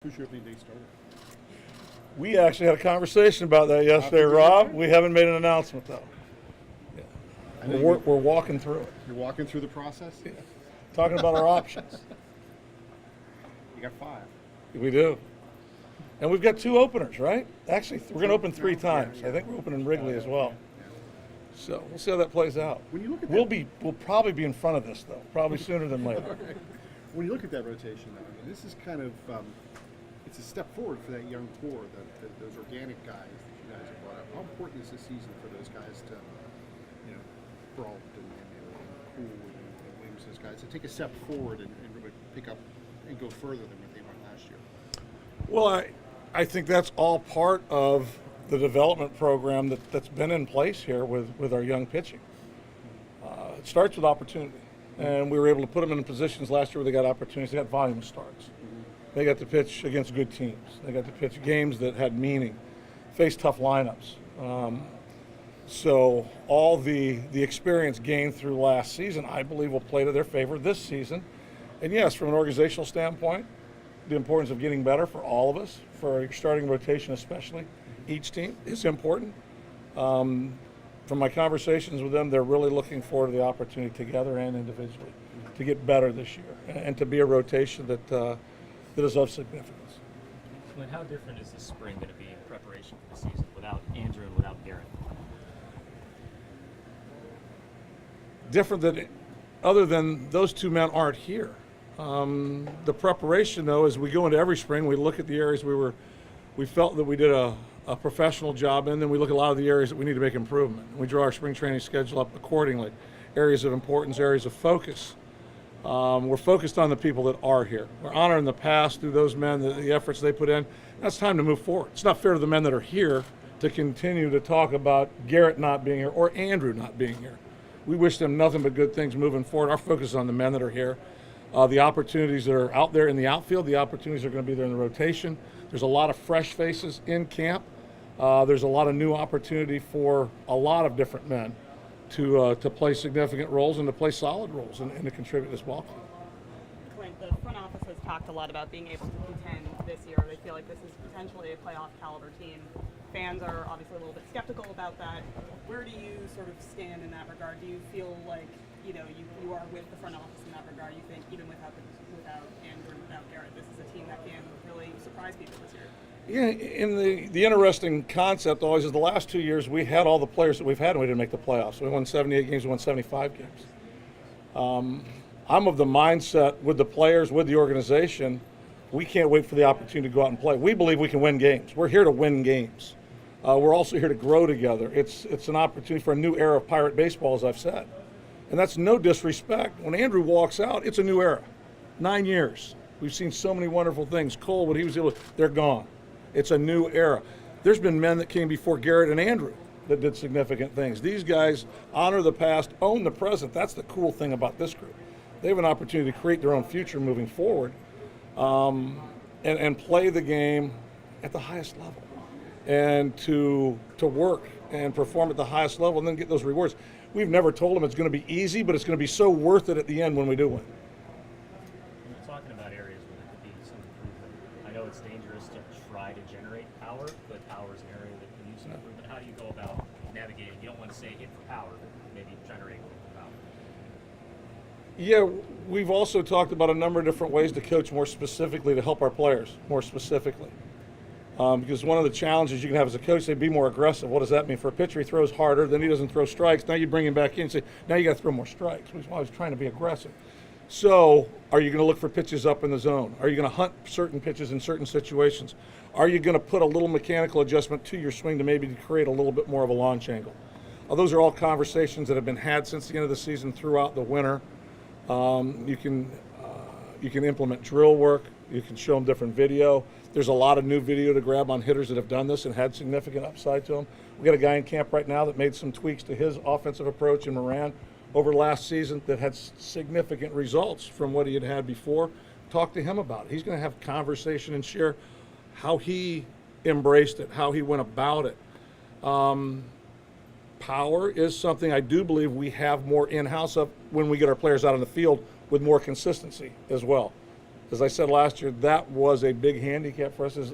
Who's your opening day starter? We actually had a conversation about that yesterday, Rob. We haven't made an announcement, though. Yeah. We're walking through it. You're walking through the process? Yeah. Talking about our options. You got 5. We do. And we've got 2 openers, right? Actually, we're going to open 3 times. I think we're opening Wrigley as well. So we'll see how that plays out. When you look at we'll probably be in front of this, though, probably sooner than later. Okay. When you look at that rotation, though, I mean, this is kind of it's a step forward for that young core, those organic guys that you guys have brought up. How important is this season for those guys to, Brault and Cool and Williams, those guys to take a step forward and really pick up and go further than what they went last year? Well, I think that's all part of the development program that's been in place here with our young pitching. It starts with opportunity. And we were able to put them in positions last year where they got opportunities. They got volume starts. They got to pitch against good teams. They got to pitch games that had meaning, face tough lineups. So all the experience gained through last season, I believe, will play to their favor this season. And yes, from an organizational standpoint, the importance of getting better for all of us, for your starting rotation especially, each team is important. From my conversations with them, they're really looking forward to the opportunity together and individually to get better this year and to be a rotation that is of significance. Clint, how different is this spring going to be in preparation for the season without Andrew and without Garrett? Different than, other than those 2 men aren't here. The preparation, though, as we go into every spring, we look at the areas we felt that we did a professional job in, then we look at a lot of the areas that we need to make improvement. We draw our spring training schedule up accordingly. Areas of importance, areas of focus. We're focused on the people that are here. We're honoring the past through those men, the efforts they put in. Now it's time to move forward. It's not fair to the men that are here to continue to talk about Garrett not being here or Andrew not being here. We wish them nothing but good things moving forward. Our focus is on the men that are here. The opportunities that are out there in the outfield, the opportunities are going to be there in the rotation. There's a lot of fresh faces in camp. There's a lot of new opportunity for a lot of different men to play significant roles and to play solid roles and to contribute as well. Clint, the front office has talked a lot about being able to contend this year. They feel like this is potentially a playoff caliber team. Fans are obviously a little bit skeptical about that. Where do you sort of stand in that regard? Do you feel like you are with the front office in that regard? You think even without Andrew and without Garrett, this is a team that can really surprise people this year? Yeah, in the interesting concept always is the last 2 years we had all the players that we've had and we didn't make the playoffs. We won 78 games, we won 75 games. I'm of the mindset with the players, with the organization, we can't wait for the opportunity to go out and play. We believe we can win games. We're here to win games. We're also here to grow together. It's an opportunity for a new era of Pirate baseball, as I've said. And that's no disrespect. When Andrew walks out, it's a new era. 9 years. We've seen so many wonderful things. Cole, what he was able to, they're gone. It's a new era. There's been men that came before Garrett and Andrew that did significant things. These guys honor the past, own the present. That's the cool thing about this group. They have an opportunity to create their own future moving forward and play the game at the highest level and to work and perform at the highest level and then get those rewards. We've never told them it's going to be easy, but it's going to be so worth it at the end when we do win. You're talking about areas where there could be some improvement. I know it's dangerous to try to generate power, but power is an area that can use some improvement. How do you go about navigating? You don't want to say hit for power, but maybe generate for power. Yeah, we've also talked about a number of different ways to coach more specifically to help our players more specifically. Because one of the challenges you can have as a coach, say, be more aggressive. What does that mean? For a pitcher, he throws harder, then he doesn't throw strikes. Now you bring him back in and say, now you got to throw more strikes. Which is why I was trying to be aggressive. So are you going to look for pitches up in the zone? Are you going to hunt certain pitches in certain situations? Are you going to put a little mechanical adjustment to your swing to maybe create a little bit more of a launch angle? Those are all conversations that have been had since the end of the season throughout the winter. You can implement drill work. You can show them different video. There's a lot of new video to grab on hitters that have done this and had significant upside to them. We got a guy in camp right now that made some tweaks to his offensive approach in Moran over last season that had significant results from what he had had before. Talk to him about it. He's going to have conversation and share how he embraced it, how he went about it. Power is something I do believe we have more in-house of when we get our players out on the field with more consistency as well. as I said last year, that was a big handicap for us, is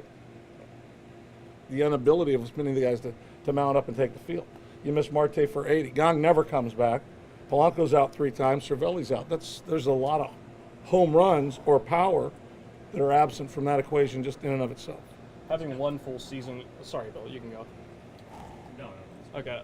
the inability of us, many of the guys, to mount up and take the field. You miss Marte for 80. Gong never comes back. Polanco's out 3 times. Cervelli's out. There's a lot of home runs or power that are absent from that equation just in and of itself. Having one full season. Sorry, Bill, you can go. No. Okay.